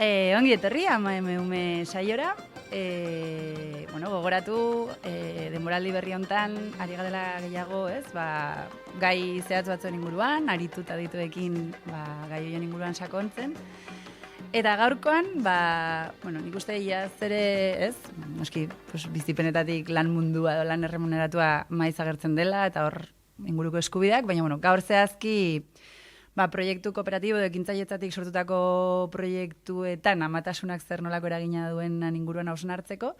Ongi etorri, ama ume saiora. Gogoratu, denboraldi berri hontan ari gadela gehiago, ez? Gai zehatz batzuen inguruan, arituta dituekin gai horien inguruan sakontzen. Eta gaurkoan, nik uste iaz ere, ez? Noski, bizipenetatik lan mundua edo lan erremuneratua maiz agertzen dela, eta hor inguruko eskubideak, baina gaur zehazki proiektu kooperatibo edo ekintzailetzatik sortutako proiektuetan amatasunak zer nolako eragina duenan inguruan hausnartzeko,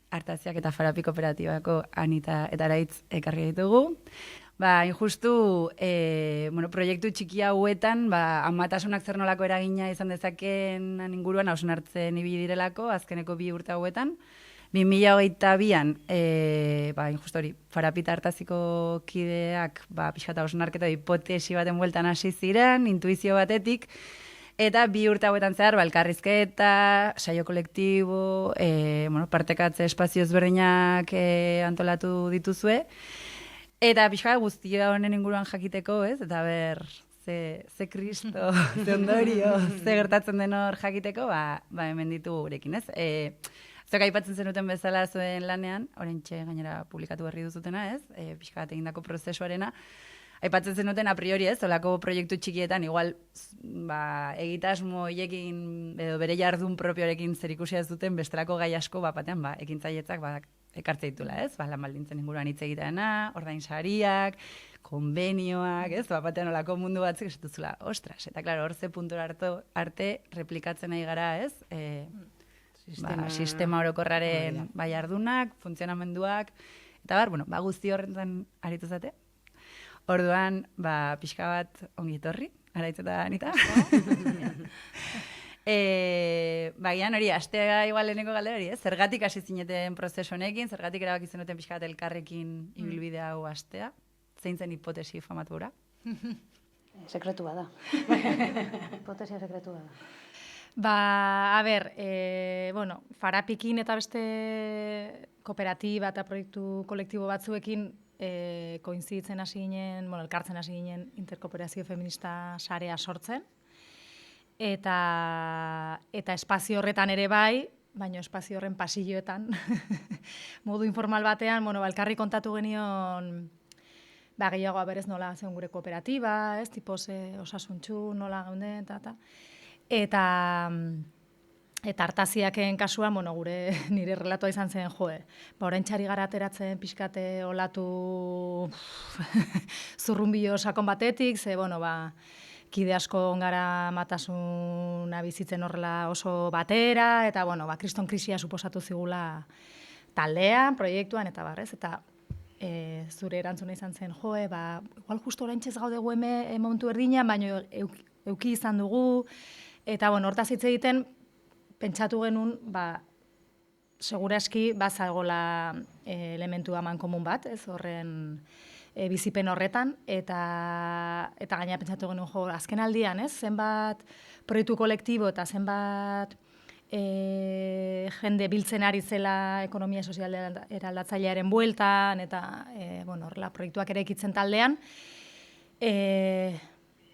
Artaziak eta Farapi kooperatibako Anita eta Araitz ekarri ditugu. Injustu, proiektu txiki hauetan, amatasunak zer nolako eragina izan dezakenan inguruan hausnartzen ibili direlako, azkeneko 2 urte hauetan. 2022an, injustu hori, Farapi eta Artaziko kideak pixkata hausnarketa hipotesi baten bueltan hasi ziren, intuizio batetik, eta 2 urte hauetan zehar, elkarrizketa, saio kolektibo, partekatze espazio ezberdinak antolatu dituzue, eta pixka guztia honen inguruan jakiteko, ez? Eta ze kristo, ze ondorio, ze gertatzen den hor jakiteko, hemen ditugu gurekin, ez? Zuek aipatzen zenuten bezala zuen lanean, oraintxe gainera publikatu berri duzutena, ez? Pixka bat egindako prozesuarena. Aipatzen zenuten a priori, ez? Olako proiektu txikietan, igual, egitasmo hiekin, edo bere jardun propioarekin zerikusia ez duten, bestelako gai asko, batean, ekintzailetzak ekartze ditula, ez? Lan baldintzen inguruan hitz egiteana, ordainsariak, konbenioak, ez? Batean olako mundu batzuk esatuzula, ostras, eta klaro, hor ze puntura arte replikatzen nahi gara, ez? Sistema orokorraren jardunak, funtzionamenduak, eta guzti horretan aritu zate. Orduan, pixka bat ongi etorri, Araitz eta Anita. Gian hori, astea igual leheneko galdera hori, zergatik hasi zineten prozesu honekin, zergatik erabaki zenuten pixka bat elkarrekin ibilbide hau astea, zein zen hipotesi famatu gura? Sekretu bada. Hipotesia sekretu bada. Farapikin eta beste kooperatiba eta proiektu kolektibo batzuekin koinziditzen hasi ginen, elkartzen hasi ginen interkooperazio feminista sarea sortzen. Eta espazio horretan ere bai, baina espazio horren pasilloetan, modu informal batean, elkarri kontatu genion gehiagoa berez nola zen gure kooperatiba, ez, tipos osasuntxu, nola gaunden, eta Artaziaken kasuan, gure nire relatoa izan zen, oraintxari gara ateratzen pixkate olatu zurrunbio sakon batetik, ze, kide asko ongara matasuna bizitzen horrela oso batera, eta, kriston krisia suposatu zigula taldean, proiektuan, eta barrez, eta zure erantzuna izan zen, igual justo oraintxez gaudegu momentu erdinean, baina euki izan dugu, eta, hortaz hitz egiten, pentsatu genuen, seguraski, zagola elementu aman komun bat, ez horren bizipen horretan, eta gaina pentsatu genuen, azken aldian, ez, zenbat proiektu kolektibo eta zenbat jende biltzen ari zela ekonomia sozial eraldatzailearen bueltan, eta horrela proiektuak ere ekitzen taldean,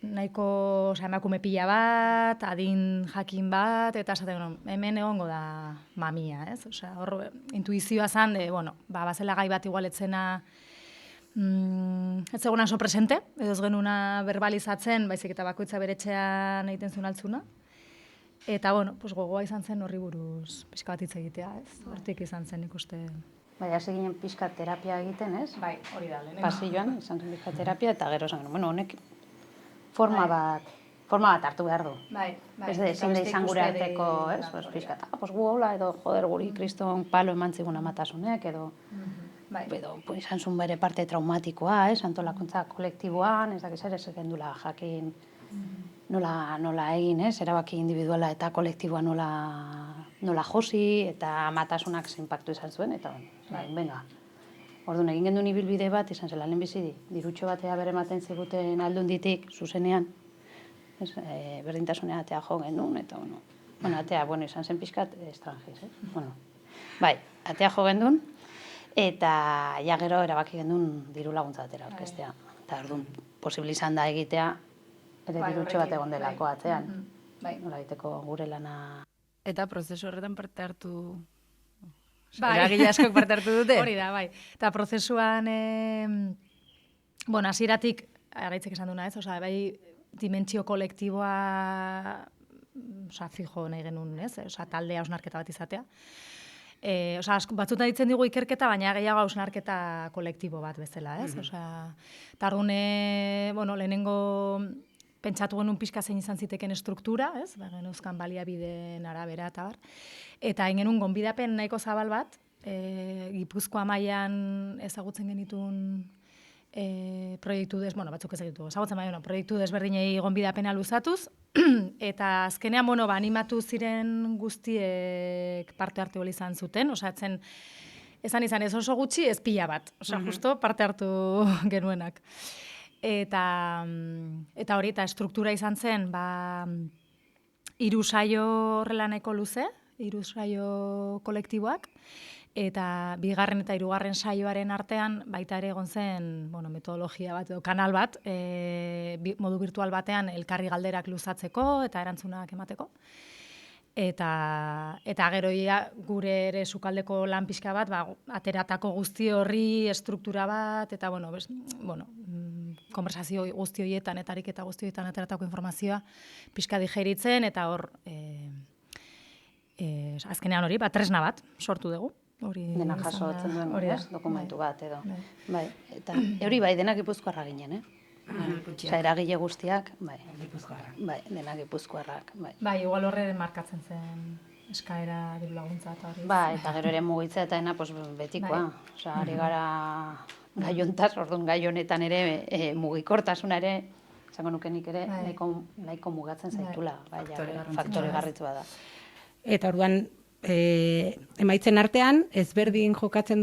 nahiko emakume pila bat, adin jakin bat, eta esaten, hemen egongo da mamia, ez? Hor, intuizioa zan, bazela gai bat igualetzena ez zegoen oso presente, edo ez genuna verbalizatzen, baizik eta bakoitza beretxean egiten zuen altzuna. Eta, gogoa izan zen horri buruz pixka bat hitz egitea, ez? Hortik izan zen ikuste. Hasi ginen pixka terapia egiten, ez? Bai, hori da, lehenengo. Pasilloan, izan zen pixka terapia, eta gero esan genuen, honek forma bat hartu behar du. Ez da, ezin da izan gure arteko, ez? Pixka, gu hola, edo, guri kriston palo eman zigun amatasunek, edo izan zuen bere parte traumatikoa, ez? Antolakuntza kolektiboan, ez dakiz ere, ez gendula jakin nola egin, ez? Erabaki individuala eta kolektiboa nola josi, eta amatasunak zinpaktu izan zuen, eta venga. Orduan, egin genduen ibilbide bat, izan zela lehenbizi dirutxo batea bere ematen ziguten aldunditik, zuzenean, berdintasunea atea jo genduen, eta, atea, izan zen pixkat estrangiz, atea jo genduen, eta ja gero erabaki genduen diru laguntza batera orkestea. Eta orduan, posible izan da egitea, ere dirutxo bat egon delako atzean. nolabaiteko gure lana. Eta prozesu horretan parte hartu... Eragile askok parte hartu dute? Hori da, bai. Eta prozesuan, hasieratik, araitzek esan duna ez, bai, dimentsio kolektiboa, fijo nahi genuen, ez? Taldea hausnarketa bat izatea. Batzutan ditzen digu ikerketa, baina gehiago hausnarketa kolektibo bat bezala, ez? Tardune, lehenengo pentsatu genuen pixka zein izan ziteken estruktura, ez? Genuzkan baliabideen arabera eta bar. Eta genuen gonbidapen nahiko zabal bat, Gipuzkoa mailan ezagutzen genituen proiektu batzuk ezagutu, ezagutzen mailan, proiektu desberdinei gonbidapena luzatuz, eta azkenean, animatu ziren guztiek parte hartu izan zuten, esan izan ez oso gutxi, ez pila bat, justo parte hartu genuenak. Eta hori, eta struktura izan zen, 3 saio horrela nahiko luze, 3 saio kolektiboak, eta 2. eta 3. saioaren artean baita ere egon zen metodologia bat edo kanal bat, modu virtual batean elkarri galderak luzatzeko eta erantzunak emateko. Eta gero gure ere sukaldeko lan pixka bat, ateratako guzti horri estruktura bat, eta konversazio guzti horietan eta ariketa guzti horietan ateratako informazioa pixka digeritzen, eta hor azkenean hori, tresna bat sortu dugu. Dena jasotzen duen dokumentu bat edo. Eta hori denak Gipuzkoarra ginen, eragile guztiak, denak Gipuzkoarrak. Igual horre markatzen zen eskaera diru laguntza eta hori. Eta gero ere mugitzea eta betikoa. Ari gara gaiontaz, orduan gai honetan ere mugikortasuna ere, esango nukenik ere, nahiko mugatzen zaitula. Faktore garritua da. Eta orduan, emaitzen artean, ezberdin jokatzen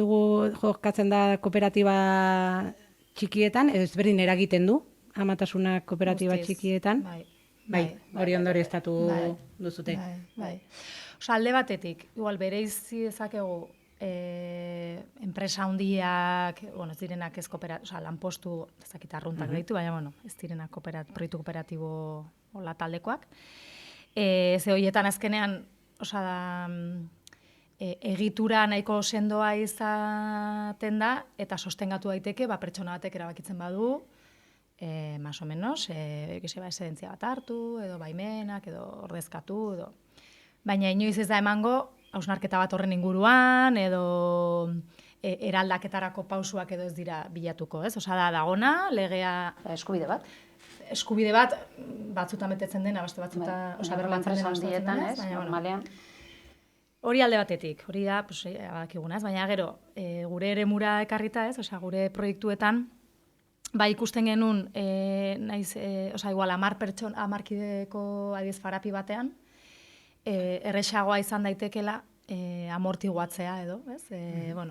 da kooperatiba txikietan, ezberdin eragiten du, amatasunak kooperatiba txikietan. Hori ondorioztatu duzute. Alde batetik, igual bereizi dezakegu enpresa handiak, ez direnak ez lanpostu, ezakita arruntak ditu, baina ez direnak proiektu kooperatibo taldekoak. Ze horietan azkenean, egitura nahiko sendoa izaten da, eta sostengatu daiteke, pertsona batek erabakitzen badu, más o menos, esedentzia bat hartu, edo baimenak, edo ordezkatu, edo... Baina inoiz ez da emango, hausnarketa bat horren inguruan, edo eraldaketarako pausuak edo ez dira bilatuko, ez? Dagona, legea... Eskubide bat? Eskubide bat, batzutan betetzen dena, beste batzutan, berlatzen dena bastatzen dena, normalean. Hori alde batetik, hori da, badakigunaz, baina gero, gure eremura ekarrita ez, gure proiektuetan, ikusten genuen, igual 10 kideko adiez farapi batean, erresagoa izan daitekela amortiguatzea edo, ez?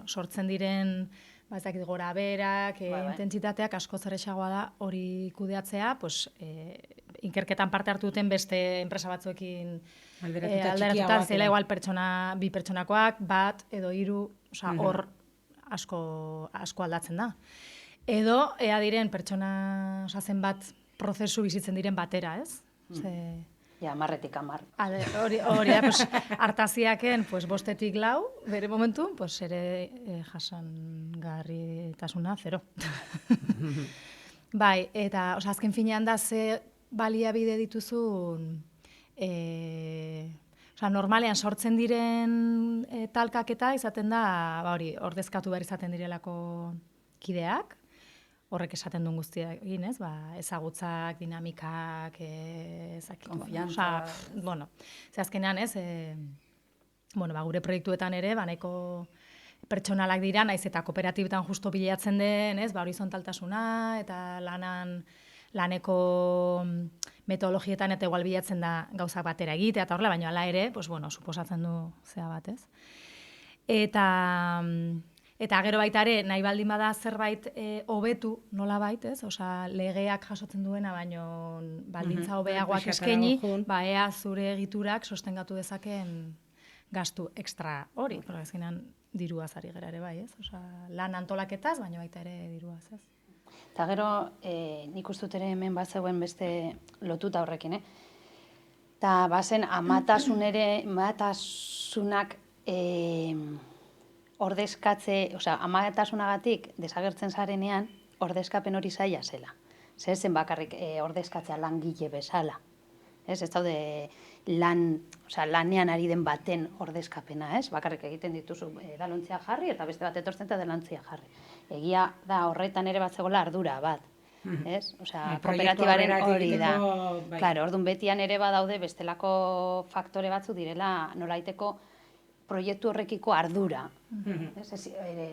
Sortzen diren, ez dakit gora berak, intentsitateak asko zerrexagoa da hori kudeatzea, inkerketan parte hartu duten beste enpresa batzuekin alderatuta, zela igual bi pertsonakoak, bat edo 3, hor asko aldatzen da. Edo, ea diren pertsona zenbat prozesu bizitzen diren batera, ez? Ja, 10-etik 10. Hori da, hartaziaken 5-etik 4, bere momentu, ere jasangarritasuna 0. Eta azken finean da ze baliabide dituzun, normalean sortzen diren talkaketa izaten da, ordezkatu behar izaten direlako kideak, horrek esaten duen guztiak egin, ez? Ezagutzak, dinamikak, konfiantza. Azkenean, ez? Gure proiektuetan ere, nahiko pertsonalak dira, naiz eta kooperatibetan justo bilatzen den, ez? Horizontaltasuna eta laneko metodologietan eta igual bilatzen da gauzak batera egitea eta horrela, baina hala ere, suposatzen du zea bat, ez? Eta gero baita ere, nahi baldin bada zerbait hobetu nola bait, ez? Legeak jasotzen duena, baino baldintza hobeagoak eskaini, ea zure egiturak sostengatu dezaken gastu extra hori. Azkenean diruaz ari gara ere bai, ez? Lan antolaketaz, baino baita ere diruaz, ez? Eta gero, nik ustut ere hemen bat zegoen beste lotuta horrekin, Eta bazen amatasunak amatasunagatik desagertzen zarenean, ordezkapen hori zaila zela. Zer zen bakarrik ordezkatzea langile bezala. Ez daude lanean ari den baten ordezkapena, ez? Bakarrik egiten dituzu edalontzia jarri eta beste bat etortzen eta edalontzia jarri. Egia da horretan ere bat zegoela ardura bat. Ez? Kooperatibaren hori da. Claro, orduan betian ere badaude bestelako faktore batzu direla nolaiteko proiektu horrekiko ardura.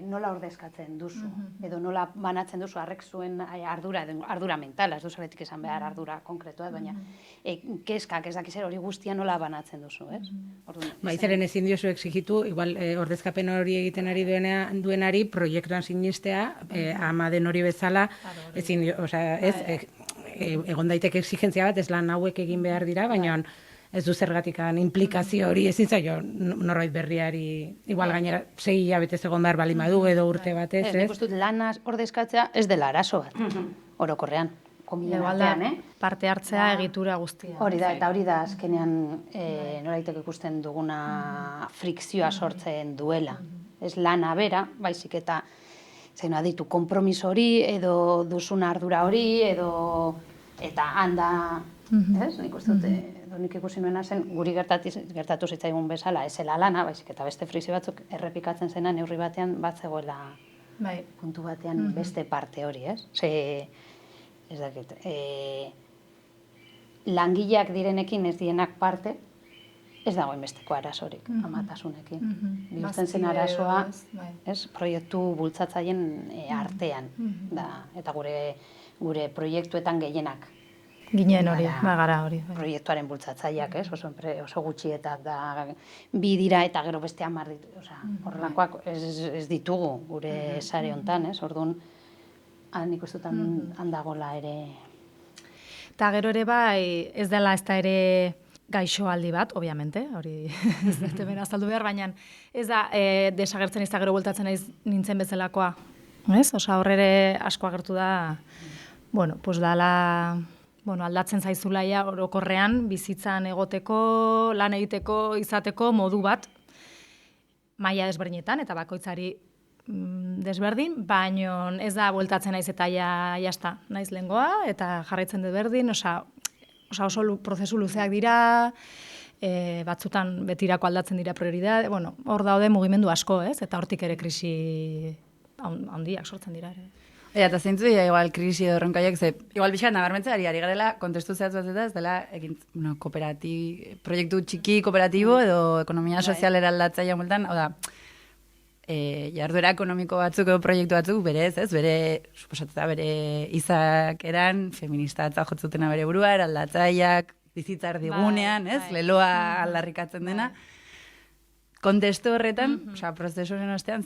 Nola ordezkatzen duzu, edo nola banatzen duzu harrek zuen ardura mentala, ez duzu aletik esan behar ardura konkretua, baina keskak ez dakizer hori guztia nola banatzen duzu, ez? Izaren ezin diozu exigitu, igual ordezkapen hori egiten ari duenari proiektuan sinistea, ama den hori bezala, ezin dio, egon daiteke exigentzia bat, ez lan hauek egin behar dira, baina ez du zergatikan implikazio hori ezin zaio norbait berriari, igual gainera 6 hilabetez egon behar bali madu edo urte batez, ez? Nik uste dut lanaz ordezkatzea ez dela arazo bat, orokorrean, kominen artean, parte hartzea egitura guztia. Hori da, eta hori da azkenean nolaitek ikusten duguna frikzioa sortzen duela. Ez lana bera, baizik eta ditu konpromiso hori, edo duzun ardura hori, eta handa, ez? Nik uste dut, nik ikusi nuena zen, guri gertatu zitzaigun bezala, ez zela lana, baizik eta beste frikzio batzuk errepikatzen zena neurri batean bat zegoela puntu batean beste parte hori, ez? Ez dakit, langileak direnekin ez dienak parte, ez dagoen besteko arazorik, amatasunekin. Bihurtzen zen arazoa, proiektu bultzatzaileen artean, eta gure proiektuetan gehienak. Ginen hori, bagara hori. Proiektuaren bultzatzaileak, oso gutxietak da, 2 dira eta gero beste 10 ditu. Horrelakoak ez ditugu gure sare hontan, orduan, nik uste dut handagola ere. Eta gero ere bai, ez dela ez da ere gaixoaldi bat, obviamente, hori ez dut hemen azaldu behar, baina ez da desagertzen ez da gero bueltatzen nintzen bezalakoa. Horrere asko agertu da, aldatzen zaizulaia orokorrean, bizitzan egoteko, lan egiteko, izateko modu bat, maila desberdinetan, eta bakoitzari desberdin, baino ez da bueltatzen naiz eta jazta, naiz lehengoa, eta jarraitzen dut berdin, oso prozesu luzeak dira, batzutan betirako aldatzen dira prioridade, hor daude mugimendu asko, ez? Eta hortik ere krisi handiak sortzen dira ere. Eta zeintzu dira, igual, krisi edo erronkaiak, igual bizkat nabarmentzen ari garela, kontestu zehatz bat ez dela, proiektu txiki kooperatibo edo ekonomia sozialera aldatzaia multan, jarduera ekonomiko batzuk edo proiektu batzuk berez, ez? Suposatuta bere izak eran, feministatza jotzutena bere burua, eraldatzaiak, bizitzar digunean, ez? Leloa aldarrikatzen dena. Kontestu horretan, prozesuaren ostean,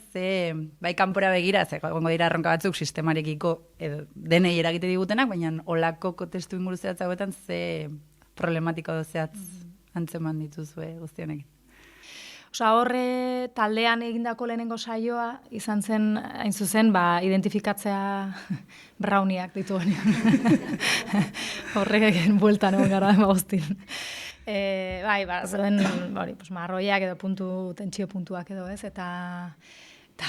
bai kanpora begira, gongo dira erronka batzuk sistemarekiko denei eragite digutenak, baina olako kontestu inguru zehatz hauetan problematiko zehatz antzeman dituzue guztionekin. Horre taldean egindako lehenengo saioa izan zen, hain zuzen, identifikatzea browniak dituen. Horrek egin bueltan egon gara guztin. Zuen marroiak edo tentsio puntuak edo, ez? Eta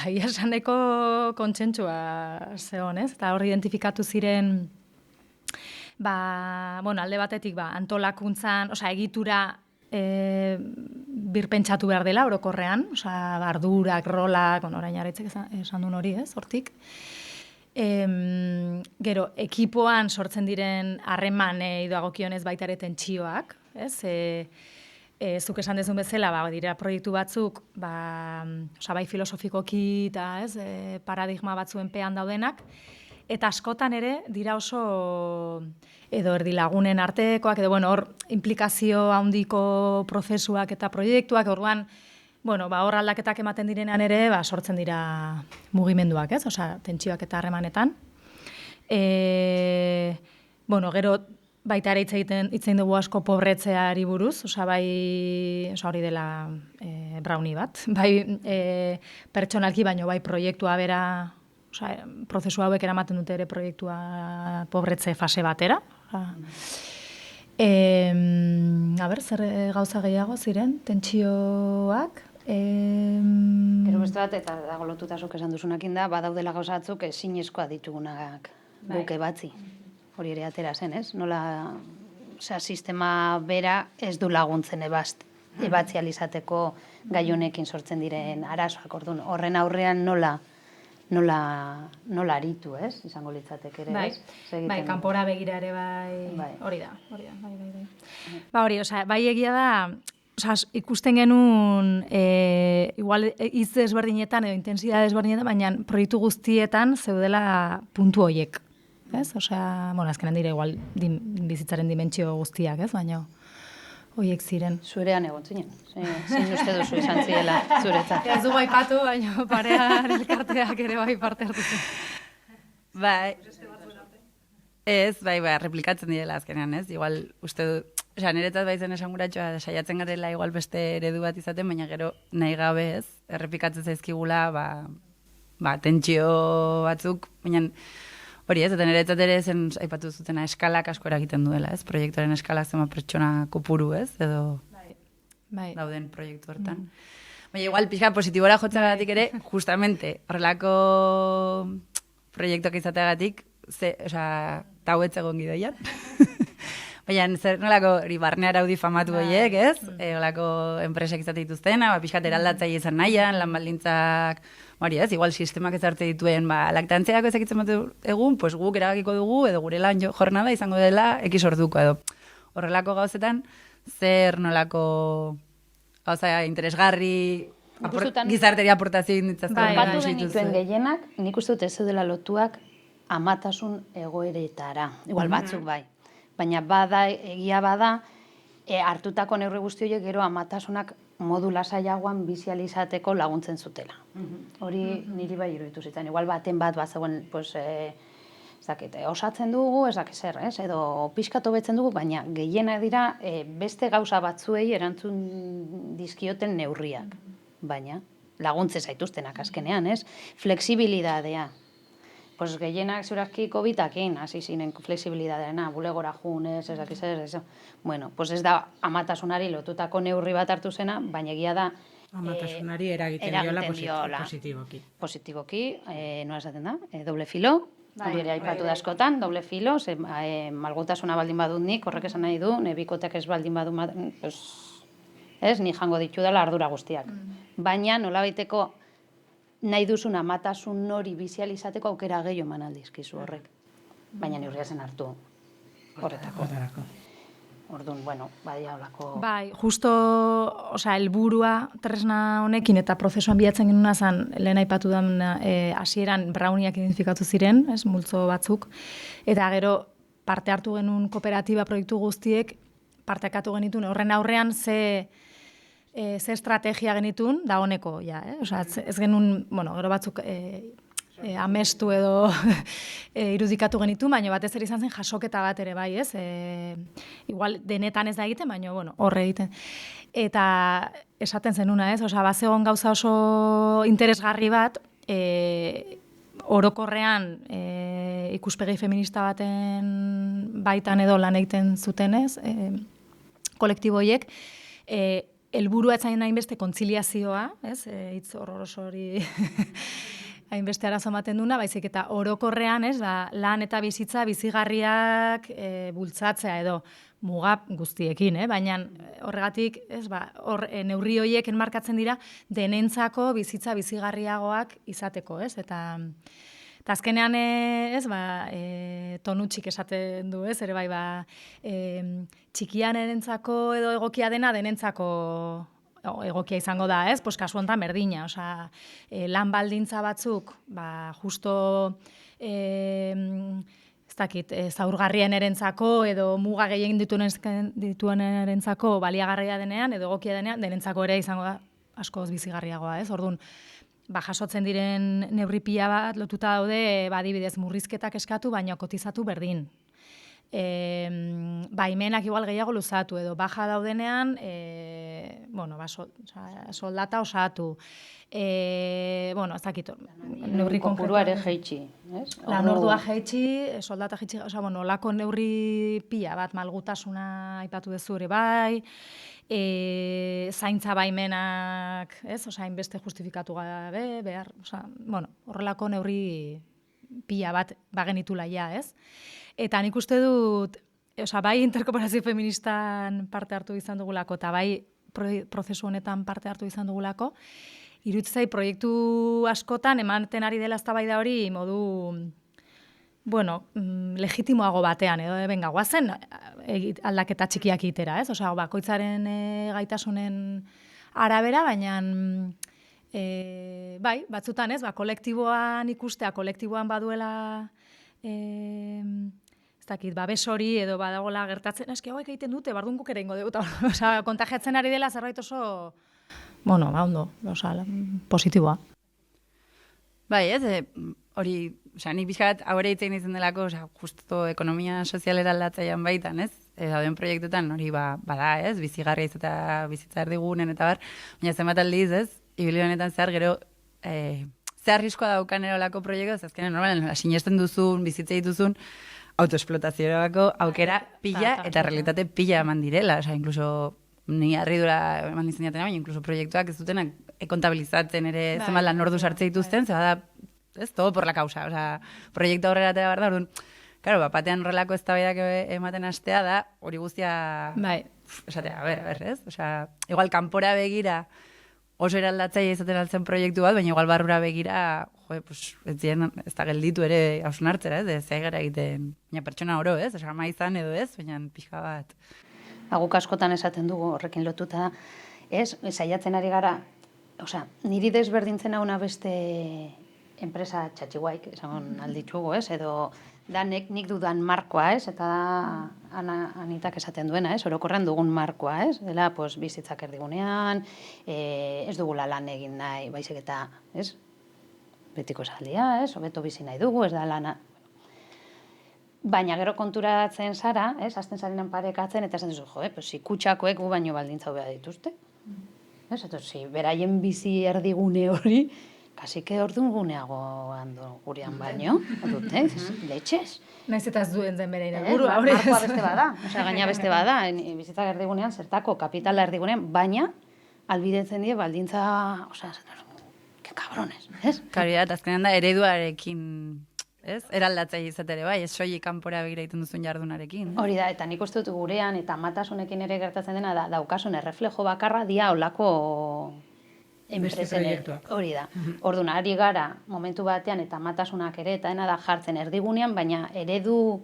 ia esaneko kontsentsua zegoen, ez? Eta hor identifikatu ziren, alde batetik, antolakuntzan, egitura birpentsatu behar dela orokorrean, ardurak, rolak, orain araitzek esan duen hori, ez? Hortik. Gero, ekipoan sortzen diren harremanei dagokionez baita ere tentsioak, ez? Zuk esan dezun bezala, dira proiektu batzuk, bai filosofikoki eta paradigma batzuen pean daudenak, eta askotan ere dira oso edo erdi lagunen artekoak, edo hor implikazio handiko prozesuak eta proiektuak, orduan, hor aldaketak ematen direnean ere, sortzen dira mugimenduak, ez? Tentsioak eta harremanetan. Gero, baita ere hitzein dugu asko pobretzeari buruz, hori dela brownie bat, bai pertsonalki, baino bai proiektua bera, prozesu hauek eramaten dute ere proiektua pobretze fase batera. Zer gauza gehiago ziren, tentsioak. Gero beste bat, eta dago lotuta zuk esan duzunakin da, badaudela gauza batzuk ezinezkoa ditugunak guk ebatzi. Hori ere atera zen, ez? Nola, sistema bera ez du laguntzen ebatzi alizateko gai honekin sortzen diren arazoak. Orduan, horren aurrean nola aritu, ez? Izango litzateke ere, ez? Bai, kanpora begira ere hori da. Ba hori, bai egia da, ikusten genuen, igual hitz desberdinetan edo intensidade desberdinetan, baina proiektu guztietan zeudela puntu horiek. Ez? Azkenan dira igual bizitzaren dimentsio guztiak, ez? Baina horiek ziren. Zurean egon zinen. Zein uste duzu izan ziela zuretzat. Ez dugu aipatu, baina parean elkarteak ere bai parte hartu zen. Bai. Ez, bai, replikatzen direla azkenean, ez? Igual uste du, niretzat baizen esanguratxoa saiatzen garela igual beste eredu bat izaten, baina gero nahi gabe, ez? Errepikatzen zaizkigula, tentsio batzuk, baina hori ez, eta niretzat ere zen aipatu zutena eskalak asko eragiten duela, ez? Proiektuaren eskalak zema pertsona kopuru, ez? Edo dauden proiektu hortan. Baina igual pixka positibora jotzagatik ere, justamente horrelako proiektuak izateagatik, tauetz egon gidoian. Baina zer nolako barne araudi famatu horiek, ez? Olako enpresek izate dituztena, pixkat eraldatzaile izan nahian, lan baldintzak, hori ez, igual sistemak ezarte dituen, laktantziako ezakitzen bat egun, pues guk erabakiko dugu, edo gure lan jornada izango dela X orduko, edo horrelako gauzetan, zer nolako gauza interesgarri, gizarteria aportazio inditzazko. Batu genituen gehienak, nik uste dut ez dela lotuak amatasun egoeretara, igual batzuk bai. Baina egia bada, hartutako neurri guzti horiek gero amatasunak modu lasaiagoan bizializateko laguntzen zutela. Hori niri bai iruditu zitzen. Igual baten bat zegoen, osatzen dugu, ez dakit zer, ez? Edo pixkat hobetzen dugu, baina gehienak dira beste gauza batzuei erantzun dizkioten neurriak. Baina laguntzen zaituztenak azkenean, ez? Flexibilidadea. Pues gehienak zurazki COVID-akin, hasi zinen flexibilidadeena, bulegora junez, ez dakiz ez. Bueno, pues ez da amatasunari lotutako neurri bat hartu zena, baina egia da... Amatasunari eragiten diola positiboki. Positiboki, nola esaten da, doble filo, hori ere aipatu da askotan, doble filo, malgutasuna baldin badut nik, horrek esan nahi du, nebikotek ez baldin badu, ez, ni jango ditu dela ardura guztiak. Baina nola baiteko nahi duzun amatasun hori bizializateko aukera gehiago eman aldizkizu horrek. Baina neurria zen hartu horretako. Orduan, bueno, badia holako... Bai, justo, helburua tresna honekin eta prozesuan bilatzen genuna zen, lehen aipatu da hasieran browniak identifikatu ziren, ez, multzo batzuk, eta gero parte hartu genuen kooperatiba proiektu guztiek, partekatu genituen, horren aurrean ze estrategia genitun, da honeko, ez genuen, gero batzuk amestu edo irudikatu genitu, baina batez ere izan zen jasoketa bat ere bai, ez? Igual denetan ez da egiten, baina horre egiten. Eta esaten zenuna, ez? Bazegon gauza oso interesgarri bat, orokorrean ikuspegi feminista baten baitan edo lan egiten zutenez, kolektibo horiek, helburua etzain hainbeste kontziliazioa, ez? Hitz horroroso hori hainbeste arazo ematen duna, baizik eta orokorrean, ez, lan eta bizitza bizigarriak bultzatzea edo muga guztiekin, baina horregatik, ez, neurri horiek enmarkatzen dira denentzako bizitza bizigarriagoak izateko, ez? Eta azkenean, ez, tonutxik esaten du, ez, ere bai, txikian erentzako edo egokia dena denentzako egokia izango da, ez? Pues kasu honetan berdina, lan baldintza batzuk, justo ez dakit, zaurgarrien erentzako edo muga gehien dituen erentzako baliagarria denean edo egokia denean, denentzako ere izango da askoz bizigarriagoa, ez? Orduan, jasotzen diren neurri pila bat lotuta daude, adibidez murrizketak eskatu, baina kotizatu berdin. Baimenak igual gehiago luzatu edo baja daudenean, soldata osatu. Ez dakit, neurri kopurua ere jeitsi, ez? Lan ordua jeitsi, soldata jeitsi, olako neurri pila bat, malgutasuna aipatu dezu ere bai, zaintza baimenak, ez? Hainbeste justifikatu gabe, behar, horrelako neurri pila bat bagenitula ja, ez? Eta nik uste dut, bai interkooperazio feministan parte hartu izan dugulako, eta bai prozesu honetan parte hartu izan dugulako, iruditzai proiektu askotan ematen ari dela eztabaida hori modu, legitimoago batean, edo benga, guazen aldaketa txikiak itera, ez? Bakoitzaren gaitasunen arabera, baina bai, batzutan ez, kolektiboan ikustea, kolektiboan baduela ez dakit, babes hori edo badagola gertatzen, eski hauek egiten dute, bardun guk ere ingo dugu, kontagiatzen ari dela zerbait oso, ondo, positiboa. Bai, ez, hori, nik bizkat haure hitzen izan delako, justo ekonomia sozialera aldatzaian baitan, ez? Dauden proiektutan hori bada, ez? Bizigarria izatea bizitza erdigunen eta bar, baina zenbat aldiz, ez? Ibili honetan zehar gero, zer arriskoa daukan erolako proiektu, ez azkenean normalen, sinesten duzun, bizitza dituzun, autoesplotazioako aukera pila eta realitate pila eman direla, inkluso ni harridura eman izan jatena, baina inkluso proiektuak ez dutenak kontabilizatzen ere zenbat lan ordu sartze dituzten, zeba da, ez, todo por la causa, proiektu aurrera eta behar da, claro, batean horrelako eztabaidak ematen hastea da, hori guztia, esatea, a ber, ez? Igual kanpora begira, oso eraldatzaile izaten altzen proiektu bat, baina igual barrura begira, ez da gelditu ere hausnartzera, ez, ez gara egiten, baina pertsona oro, ez, maizan edo ez, baina pixka bat. Guk askotan esaten dugu horrekin lotuta, ez, saiatzen ari gara, niri desberdintzen hauna beste enpresa txatxiguaik, esan alditzugu, ez, edo da nik dudan markoa, ez, eta Anitak esaten duena, ez, orokorren dugun markoa, ez, dela, bizitzak erdigunean, ez dugula lan egin nahi, baizik eta, ez, betiko esaldia, ez, hobeto bizi nahi dugu, ez da lana. Baina gero konturatzen zara, ez, azten zarenan parekatzen, eta esan duzu, kutxakoek gu baino baldintza hobea dituzte. Ez, eta beraien bizi erdigune hori, kasike orduan guneago hando gurean baino, dute, letxez. Naiz eta ez duen zen bere helburua hori. Markoa beste bada, gaina beste bada, bizitzak erdigunean, zertako kapitala erdigunean, baina albidetzen die baldintza, que cabrones, ez? Kariat, azkenean da, ereduarekin, ez? Eraldatzaile izatere bai, ez soilik kanpora begira egiten duzun jardunarekin. Hori da, eta nik uste dut gurean, eta amatasunekin ere gertatzen dena, daukasun erreflejo bakarra dia olako enpresen. Hori da. Orduan, ari gara, momentu batean, eta amatasunak ere, eta dena da jartzen erdigunean, baina eredu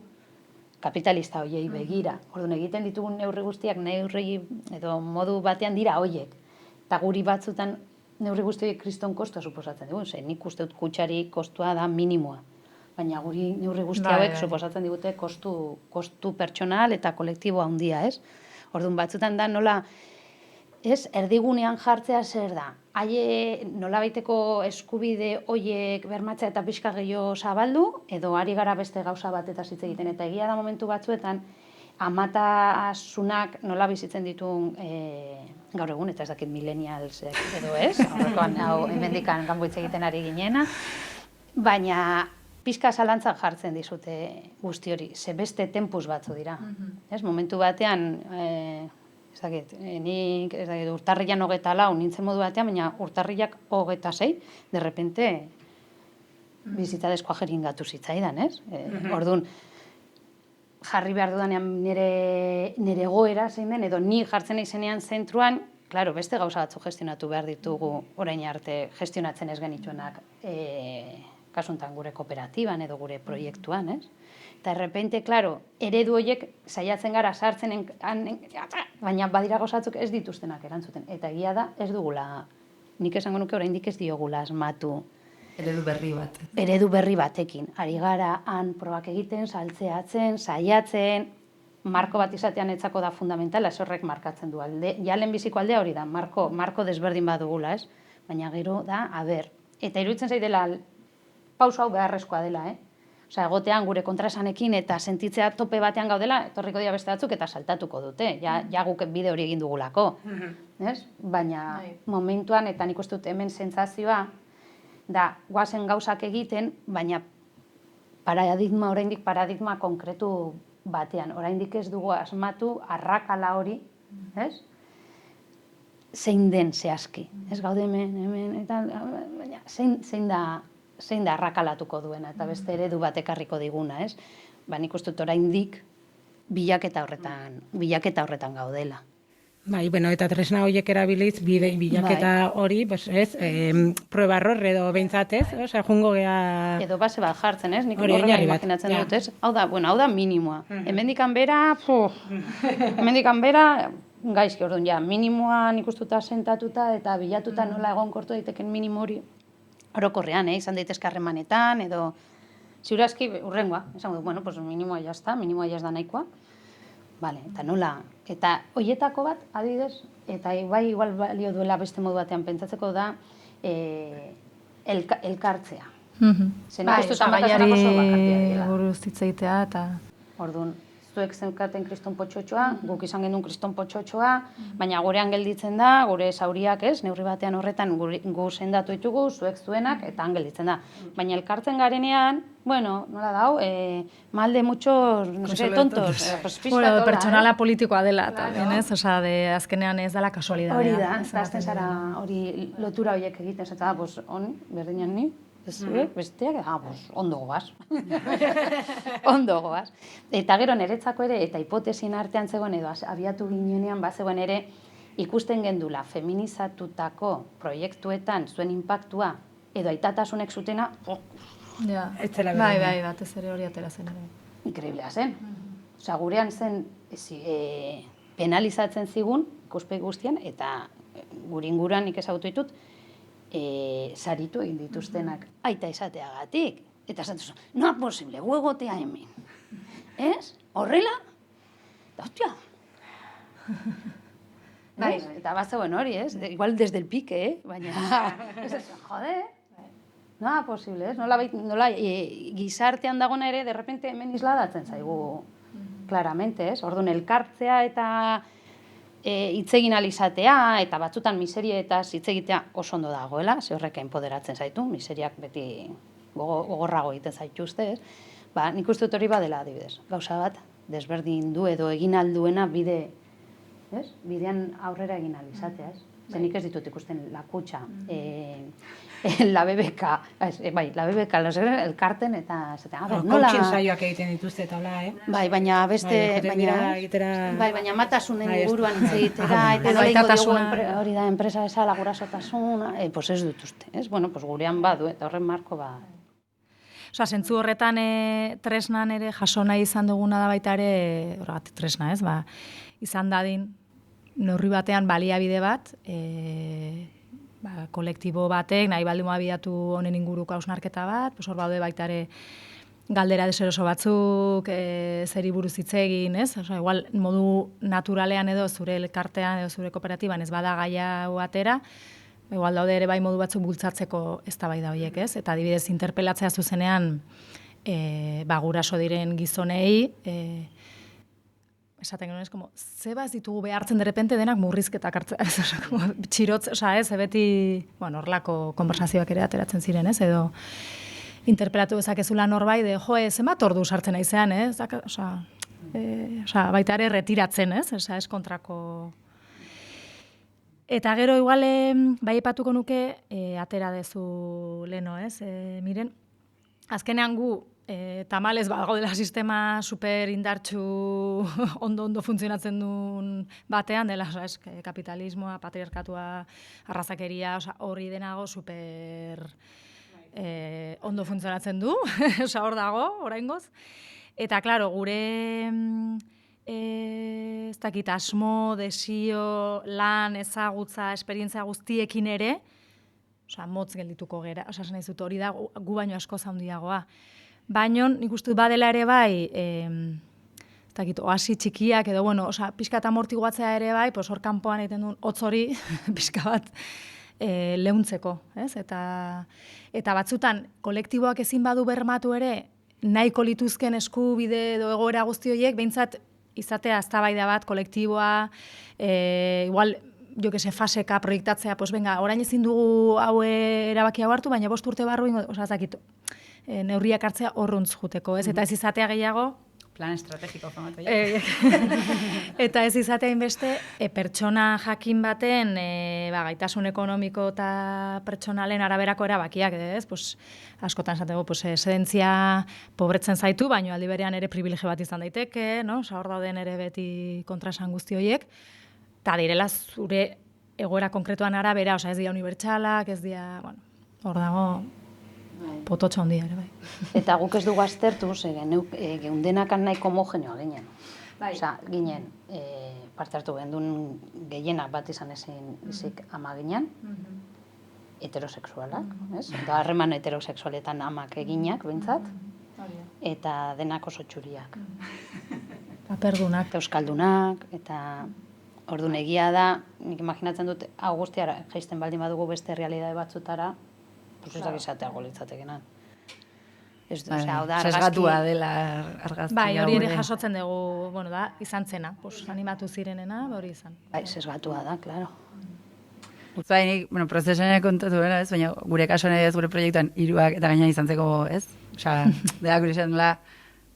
kapitalista hoiei begira. Orduan, egiten ditugun neurri guztiak, neurri edo modu batean dira hoiek. Eta guri batzutan neurri guztiak kriston kostua suposatzen dugu. Nik uste dut kutxari kostua da minimoa. Baina guri neurri guzti hauek suposatzen digute kostu pertsonal eta kolektibo handia, ez? Orduan, batzutan da nola, ez, erdigunean jartzea zer da? Nolabaiteko eskubide hoiek bermatzea eta pixka gehiago zabaldu, edo ari gara beste gauza bat eta hitz egiten. Eta egia da momentu batzuetan, amatasunak nola bizitzen dituen gaur egun, eta ez dakit millennials edo ez, horrekoan hemendikan kanbo hitz egiten ari ginena, baina pixka zalantzan jartzen dizute guzti hori, ze beste tempus batzu dira. Momentu batean, nik urtarrilan 24 nintzen modu batean, baina urtarrilak 26, de repente bizitza deskuajerin gatu zitzaidan, ez? Orduan, jarri behar dudanean nire egoera zein den, edo ni jartzen izenean zentruan, klaro, beste gauza batzu gestionatu behar ditugu orain arte gestionatzen ez genituenak kasuntan gure kooperatiban edo gure proiektuan, ez? Eta errepente, klaro, eredu horiek saiatzen gara sartzen, baina badira gauzatzuk ez dituztenak erantzuten. Eta egia da, ez dugula, nik esango nuke oraindik ez diogula asmatu. Eredu berri bat. Eredu berri batekin. Ari gara, han probak egiten, saltzeatzen, saiatzen, marko bat izatean etzako da fundamentala, ez horrek markatzen du alde. Ja lehenbiziko aldea hori da, marko desberdin badugula, ez? Baina gero da, eta iruditzen zaidela, pauso hau beharrezkoa dela, Osea, egotean gure kontraesanekin eta sentitzea tope batean gaudela, etorriko dira beste batzuk eta saltatuko dute. Ja guk bide hori egin dugulako. Baina momentuan, eta nik uste dut hemen sentsazioa, da guazen gauzak egiten, baina oraindik paradigma konkretu batean. Oraindik ez dugu asmatu arrakala hori, zein den zehazki. Ez gaude hemen, eta baina zein da arrakalatuko duena, eta beste eredu bat ekarriko diguna, ez? Nik uste dut oraindik bilaketa horretan gaudela. Bai, bueno, eta tresna horiek erabiliz, bilaketa hori, prueba error edo behintzat, ez? Osea, jungo gea... Edo base bat jartzen, ez? Nik horrela imaginatzen dut, ez? Hau da minimoa. Hemendikan bera, gaizki, orduan, ja, minimoa nik ustuta sentatuta eta bilatuta nola egonkortu daiteken minimo hori orokorrean, izan daitezke harremanetan, edo ziurazki urrengoa, esan dut, bueno, pues minimoa jazta, minimoa jazda nahikoa, vale, eta nola, eta hoietako bat, adibidez, eta bai igual balio duela beste modu batean pentsatzeko da, elkartzea. Bai, gaiari buruz hitz egitea, eta... Orduan, zuek zeukaten kriston potxotxoa, guk izan genuen kriston potxotxoa, baina gurean gelditzen da, gure zauriak, ez, neurri batean horretan gu sendatu ditugu, zuek zuenak, eta han gelditzen da. Baina elkartzen garenean, bueno, nola dau, mal de muchos, no sé, tontos. Bueno, pertsonala politikoa dela, ez? Osa, azkenean ez dela kasualidadea. Hori da, eta azten zara hori lotura horiek egiten, eta pues, berdinean ni, besteak, ondo goaz. Ondo goaz. Eta gero niretzako ere, eta hipotesien artean zegoen, edo abiatu ginenean, zegoen ere, ikusten gendula feminizatutako proiektuetan zuen inpaktua, edo aitatasunek zutena, bai, batez ere hori atera zen ere. Inkreiblea zen. Osea, gurean zen penalizatzen zigun, ikuspegi guztian, eta gure inguruan nik ezagutu ditut, saritu egin dituztenak aita izateagatik. Eta esatzen zuen, no posible, huegotea hemen. Ez? Horrela? Da, hostia. Eta bazegoen hori, ez? Igual desde el pique, baina... Jode, no posible, ez? Nola gizartean dagona ere, de repente hemen isladatzen zaigu, claramente, ez? Orduan, elkartzea eta... hitz egin alizatea, eta batzutan miseria eta hitz egitea oso ondo dagoela, ze horreka empoderatzen zaitu, miseriak beti gogorrago egiten zaituzte, ez? Nik uste dut hori badela adibidez. Gauza bat, desberdin du edo egin alduena bidean aurrera egin alizatea, ez? Zenik ez ditut ikusten lakutxa, la BBK, elkarten eta nola... Coaching saioak egiten dituzte eta hola, Bai, baina beste... Bai, baina matasunen inguruan hitz egitera, eta hori da, enpresa bezala gurasotasun, pues ez dut uste, ez? Bueno, pues gurean badu, eta horren marko ba... Osa, zentzu horretan tresnan ere jaso nahi izan duguna da baita ere, horregatik tresna, ez? Izan dadin, neurri batean baliabide bat, kolektibo batek, nahi baldin abiatu honen inguruko hausnarketa bat, hor baude baita ere galdera deseroso batzuk, zeri buruz hitz egin, ez? Osa, igual modu naturalean edo zure elkartean edo zure kooperatiban ez bada gaia atera, igual daude ere bai modu batzuk bultzatzeko eztabaida horiek, ez? Eta adibidez interpelatzea zuzenean guraso diren gizonei, esaten genuen, zebaz ditugu behartzen derrepente denak murrizketak hartzea, txirotz, ez, beti, horlako konversazioak ere ateratzen ziren, ez, edo interpelatu dezakezula norbait, zenbat ordu sartzen naizean, ez, baita ere retiratzen, ez, ez kontrako... Eta gero igual, bai aipatuko nuke, atera dezu leno, ez, miren, azkenean gu, tamalez badago dela sistema super indartsu ondo funtzionatzen duen batean, dela kapitalismoa, patriarkatua, arrazakeria, hori denago super ondo funtzionatzen du, hor dago, oraingoz. Eta, klaro, gure ez dakit asmo, desio, lan, ezagutza, esperientzia guztiekin ere, motz geldituko gera, esan nahi zut hori da, gu baino asko zaundiagoa. Baina, nik uste badela ere bai, ez dakit, oasi txikiak, edo, pixka eta amortiguatzea ere bai, hor kanpoan egiten duen hotz hori, pixka bat, leuntzeko, ez? Eta batzutan, kolektiboak ezin badu bermatu ere, nahiko lituzken eskubide edo egoera guzti horiek, behintzat izatea eztabaida bat, kolektiboa, igual, jo que se faseka proiektatzea, pues venga, orain ezin dugu hau erabaki hau hartu, baina 5 urte barru, osea, ez dakit, neurriak hartzea horruntz juteko, ez? Eta ez izatea gehiago, plan estrategiko formatu. Eta ez izatea inbeste, pertsona jakin baten gaitasun ekonomiko eta pertsonalen araberako erabakiak, ez? Pues, askotan esateko, pues, esedentzia pobretzen zaitu, baina aldi berean ere privilegio bat izan daiteke, no? Osa, hor dauden ere beti kontraesan guzti horiek, eta direla zure egoera konkretuan arabera, osa, ez dira unibertsalak, ez dira, bueno, hor dago pototxo handia ere, bai. Eta guk ez dugu aztertu, geundenakan nahiko homogeneoa ginen. Osa, ginen, parte hartu gendun gehienak bat izan ezin izik ama ginen, heterosexualak, ez? Eta harreman heterosexualetan amak eginak, behintzat, eta denak oso txuriak. Paperdunak. Euskaldunak, eta orduan egia da, nik imaginatzen dut, hau guztiara, jaisten baldin badugu beste realidade batzutara, pozuzak izatea golitzatekenan. Sesgatua dela argazkia. Bai, hori ere jasotzen dugu, bueno, da, izan zena, animatu zirenena, hori izan. Bai, sesgatua da, klaro. Bai, nik, bueno, prozesuan kontatu bera, ez, baina gure kasuan ez, gure proiektuan 3 eta gaina izan zeko, ez? Osa, deak gure izan dela,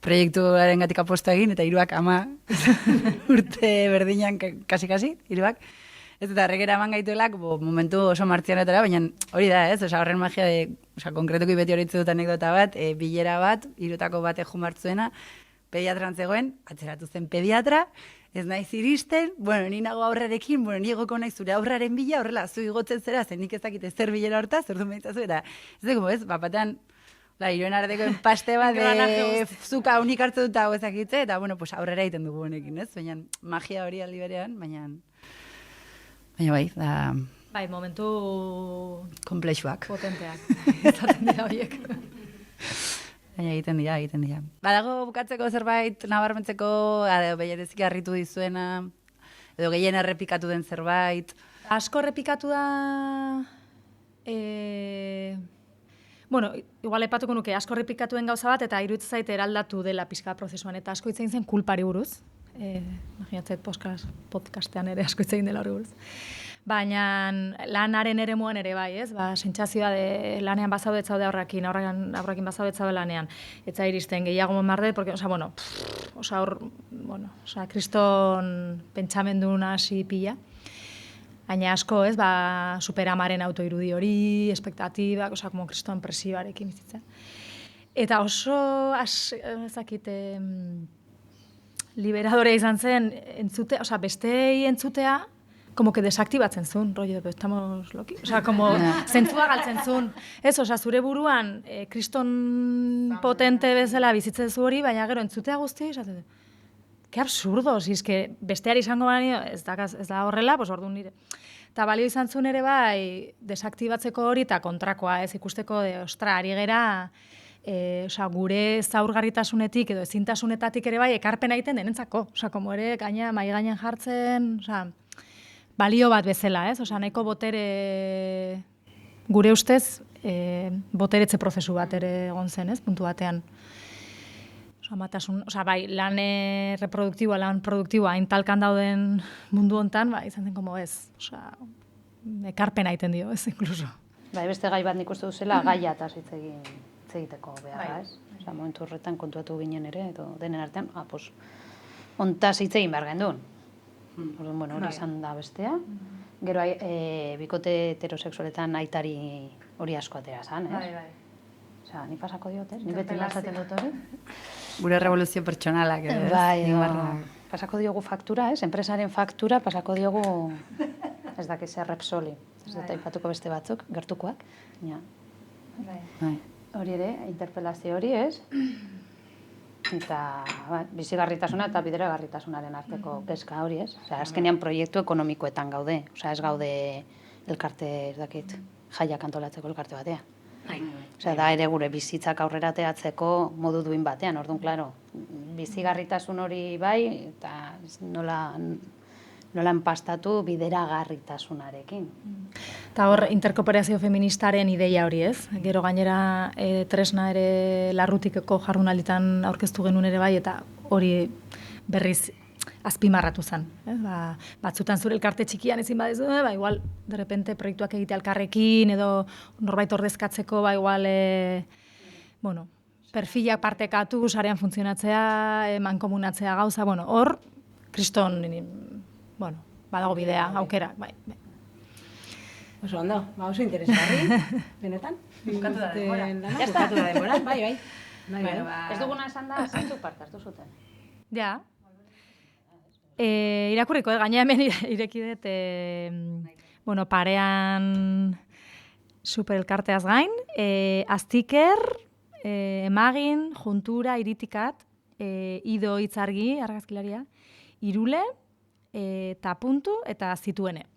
proiektuaren gatik aposto egin, eta 3 ama urte berdinan, kasi, 3. Ez eta horrekera eman gaituelak, momentu oso martzianetara, baina hori da, ez? Osa, horren magia de, osa, konkretuki beti horitzen dut anekdota bat, bilera bat, 3 bat jumartzuena, pediatran zegoen, atzeratu zen pediatra, ez naiz iristen, bueno, ni nago aurrarekin, bueno, ni egoko naiz zure aurraren bila, horrela, zu igotzen zera, zen nik ezakite zer bilera hortaz, zer du behitzazu, eta ez dugu, ez, batean, hiroen ardeko enpaste bat, zuka unik hartu dut hau ezakitze, eta, bueno, pues aurrera egiten dugu honekin, ez? Baina magia hori aldi berean, baina bai, da... Bai, momentu... Komplexuak. Potenteak, izaten dira horiek. Baina egiten dira. Badago bukatzeko zerbait, nabarmentzeko, behiarezik harritu dizuena, edo gehien errepikatu den zerbait. Asko errepikatu da... Bueno, igual epatuko nuke, asko errepikatuen gauza bat, eta iruditzen zait eraldatu dela pixka prozesuan, eta asko hitz egin zen kulpari buruz. Imaginatzet podcastean ere asko hitz egin dela hori buruz. Baina lanaren eremuan ere bai, ez? Sentsazioa de lanean bazaudet zaude aurrakin bazaudet zaude lanean. Etza iristen gehiago marde, porque, bueno, kriston pentsamenduna hasi pila. Baina asko, ez, superamaren autoirudi hori, espektatibak, como kriston presibarekin bizitzen. Eta oso, ezakite, liberadore izan zen, bestei entzutea, como que desaktibatzen zuen, rollo, estamos loki. Como zentzua galtzen zuen. Ez, zure buruan, kriston potente bezala bizitzen zu hori, baina gero entzutea guzti, esaten que absurdo, si es que besteari izango bani, ez da horrela, pues orduan nire. Eta balio izan zuen ere bai, desaktibatzeko hori eta kontrakoa, ez ikusteko, ari gera, gure zaurgarritasunetik edo ezintasunetatik ere bai, ekarpena egiten denentzako. Como ere, mai gainean jartzen, balio bat bezala, ez? Nahiko botere, gure ustez, boteretze prozesu bat ere egon zen, ez? Puntu batean. Bai, lan reproduktiboa, lan produktiboa, hain talkan dauden mundu hontan, izan zen como ez. Ekarpena egiten dio, ez, inkluso. Bai, beste gai bat nik uste duzela, gaia eta egiteko beharra, ez? Momentu horretan kontuatu ginen ere, edo denen artean, ontaz hitz egin behar gendun. Bueno, hori izan da bestea. Gero, bikote heterosexualetan aitari hori asko atera zan, ez? Bai. Ni pasako diot, ez? Ni beti lasaten dut hori. Gure revoluzio pertsonalak, ez? Bai, pasako diogu faktura, ez? Enpresaren faktura pasako diogu, ez dakiz Repsoli. Ez dut aipatuko beste batzuk, gertukoak. Hori ere, interpelazio hori, ez? Eta bizigarritasuna eta bideragarritasunaren arteko kezka hori, ez? Azkenean proiektu ekonomikoetan gaude. Ez gaude elkarte, ez dakit, jaiak antolatzeko elkarte batean. Da ere gure bizitzak aurrera ateratzeko modu duin batean, orduan, klaro, bizigarritasun hori bai, eta nola enpastatu bideragarritasunarekin. Eta hor, interkooperazio feministaren ideia hori, ez? Gero gainera tresna ere larrutikeko jardunalditan aurkeztu genuen ere bai, eta hori berriz azpimarratu zen. Batzutan zure elkarte txikian ezin badezu, igual, de repente, proiektuak egite elkarrekin, edo norbait ordezkatzeko, igual, perfilak partekatu, sarean funtzionatzea, mankomunatzea gauza, hor, kriston, badago bidea, aukera, bai. Oso ondo, oso interesgarri, benetan. Bukatu da denbora. Bukatu da denbora, bai. Ez duguna esan da, zeintzuk parte hartu zuten. Ja. Irakurriko, gaina hemen ireki dut, parean superelkarteaz gain, Aztiker, Emagin, Juntura, Iritikat, Ido Itzargi, argazkilaria, Irule, eta Puntu, eta Zituene.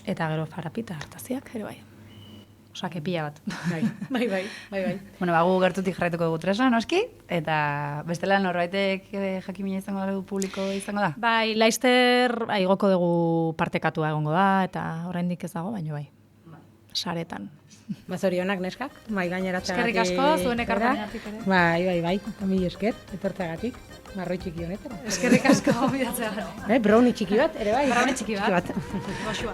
Eta gero Farapita hartaziak, ere bai. Osa, kepila bat. Bai. Gu gertutik jarraituko dugu tresna, noski, eta bestela norbaitek jakimina izango da, publiko izango da? Bai, Laister igoko dugu partekatua egongo da, eta oraindik ez dago, baina bai. Saretan. Zorionak neskak, gaineratzeagatik. Eskerrik asko, zuen ekarpenetik ere. Bai, mil esker, etortzeagatik, marroi txiki honetara. Eskerrik asko, bidatzeagatik. Brownie txiki bat, ere bai. Brownie txiki bat. Goxua.